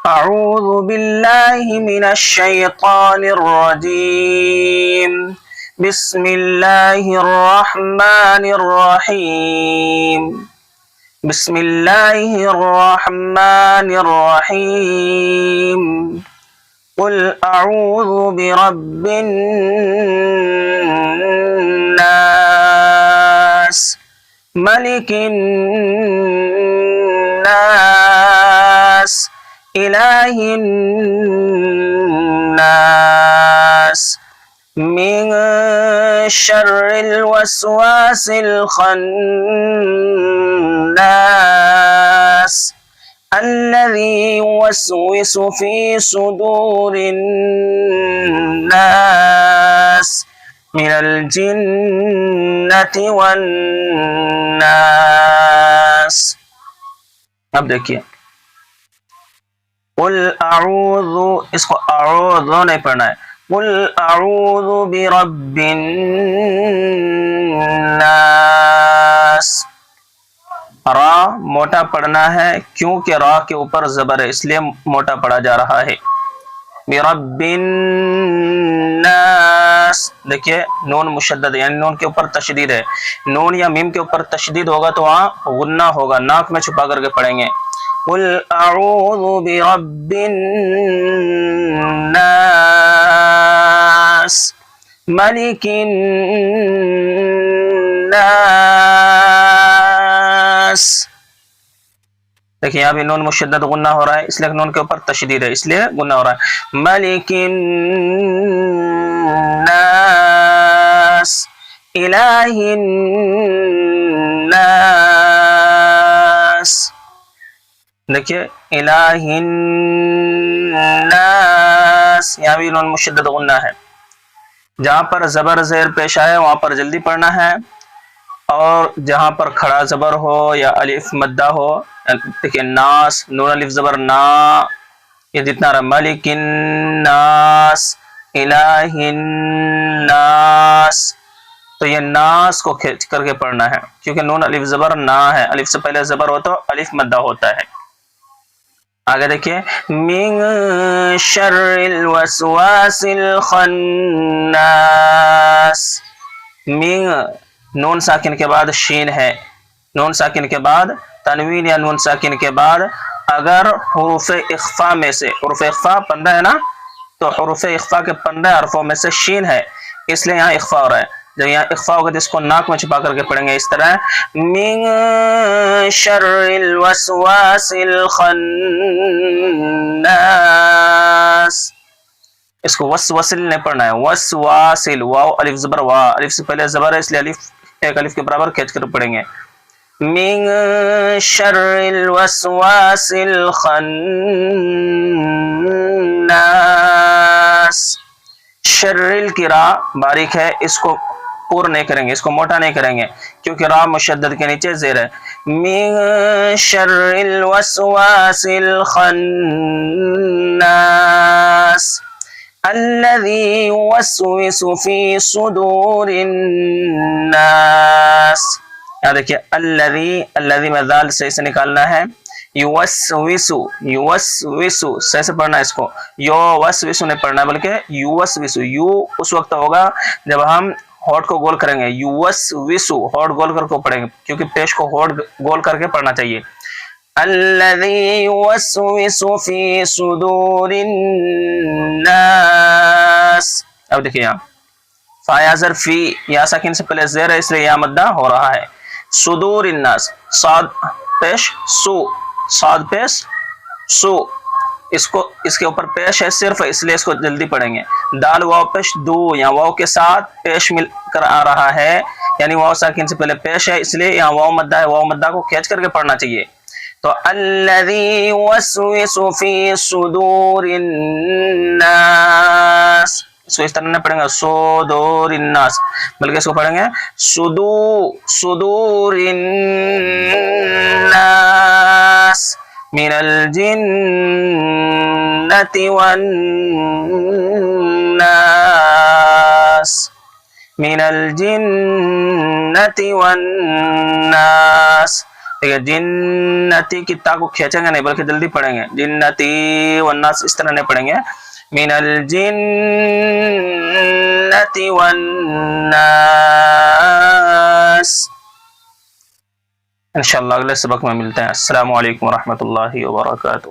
أعوذ بالله من الشيطان الرجيم. بسم الله الرحمن الرحيم. بسم الله الرحمن الرحيم. قل أعوذ برب الناس ملك الناس إله الناس من شر الوسواس الخناس الذي يوسوس في صدور الناس من الجنة والناس. اب دیکھیے قل اعوذ، اس کو اعوذ نہیں پڑھنا ہے، قل اعوذ برب الناس. را موٹا پڑھنا ہے کیونکہ را کے اوپر زبر ہے، اس لیے موٹا پڑھا جا رہا ہے. برب الناس، دیکھیے نون مشدد یعنی نون کے اوپر تشدید ہے. نون یا میم کے اوپر تشدید ہوگا تو وہاں غنہ ہوگا، ناک میں چھپا کر کے پڑھیں گے. قل اعوذ برب الناس ملک الناس. دیکھیں یہاں بھی نون مشدد غنہ ہو رہا ہے، اس لیے نون کے اوپر تشدید ہے، اس لیے غنہ ہو رہا ہے. ملک الناس الہ الناس. دیکھیے الہ الناس، یہاں بھی نون مشدد غنہ ہے. جہاں پر زبر زیر پیش آئے وہاں پر جلدی پڑھنا ہے، اور جہاں پر کھڑا زبر ہو یا الف مدہ ہو، دیکھیے ناس نون الف زبر نا، یہ جتنا رہا ملک الناس الہ الناس، تو یہ ناس کو کھینچ کر کے پڑھنا ہے کیونکہ نون الف زبر نا ہے، الف سے پہلے زبر ہو تو الف مدہ ہوتا ہے. آگے دیکھیے من شر الوسواس الخناس. من نون ساکن کے بعد شین ہے، نون ساکن کے بعد تنوین یا نون ساکن کے بعد اگر حروف اخفا میں سے، حروف اخفا 15 ہے نا، تو حروف اخفا کے 15 حرفوں میں سے شین ہے، اس لیے یہاں اخفا ہو رہا ہے. جب یہاں اخفا ہوگا تو اس کو ناک میں چھپا کر کے پڑھیں گے اس طرح من شر الوسواس الخناس. اس کو وسوسل نہیں پڑھنا ہے، وسواسل، واو الف زبر وا، الف سے پہلے زبر ہے اس لیے الف ایک الف کے برابر کھینچ کر پڑھیں گے. من شر الوسواس الخناس. شرل کی را باریک ہے، اس کو پور نہیں کریں گے، اس کو موٹا نہیں کریں گے کیونکہ را مشدد کے نیچے زیر ہے. من شر الوسواس الخناس الذي يوسوس في صدور الناس. یہاں دیکھیے الذي میں ذال صحیح سے نکالنا ہے، یوسوسو یوسوسو صحیح سے پڑھنا ہے، اس کو یو وسوسو نہیں پڑھنا ہے بلکہ یوسوسو. یو اس وقت ہوگا جب ہم ہونٹ کو گول کریں گے، یوسوسو ہونٹ گول کر کے پڑھیں گے کیونکہ پیش کو ہونٹ گول کر کے پڑھنا چاہیے. الذي يوسوس في صدور الناس. اب دیکھیے یہاں فا یا زر فی، یا ساکن سے پہلے زیر ہے اس لیے یا مدہ ہو رہا ہے. صدور الناس، صاد پیش سو، صاد پیش سو، اس کو اس کے اوپر پیش ہے صرف، اس لیے اس کو جلدی پڑھیں گے. دال واو پیش دو، یا واو کے ساتھ پیش مل کر آ رہا ہے یعنی واو ساکن سے پہلے پیش ہے، اس لیے یہاں واو مدہ ہے، واو مدہ کو کھینچ کر کے پڑھنا چاہیے. تو الذی یوسوس فی صدور الناس، اس کو اس طرح نہیں پڑھیں گے صدور الناس بلکہ اس کو پڑھیں گے صدور الناس من الجنة والناس من الجنة والناس. دیکھیں جنتی کی تا کو کھینچیں گے نہیں بلکہ جلدی پڑھیں گے. جنتی والناس اس طرح نہیں پڑھیں گے. من الجنة والناس. انشاءاللہ اگلے سبق میں ملتے ہیں. السلام علیکم ورحمۃ اللہ وبرکاتہ.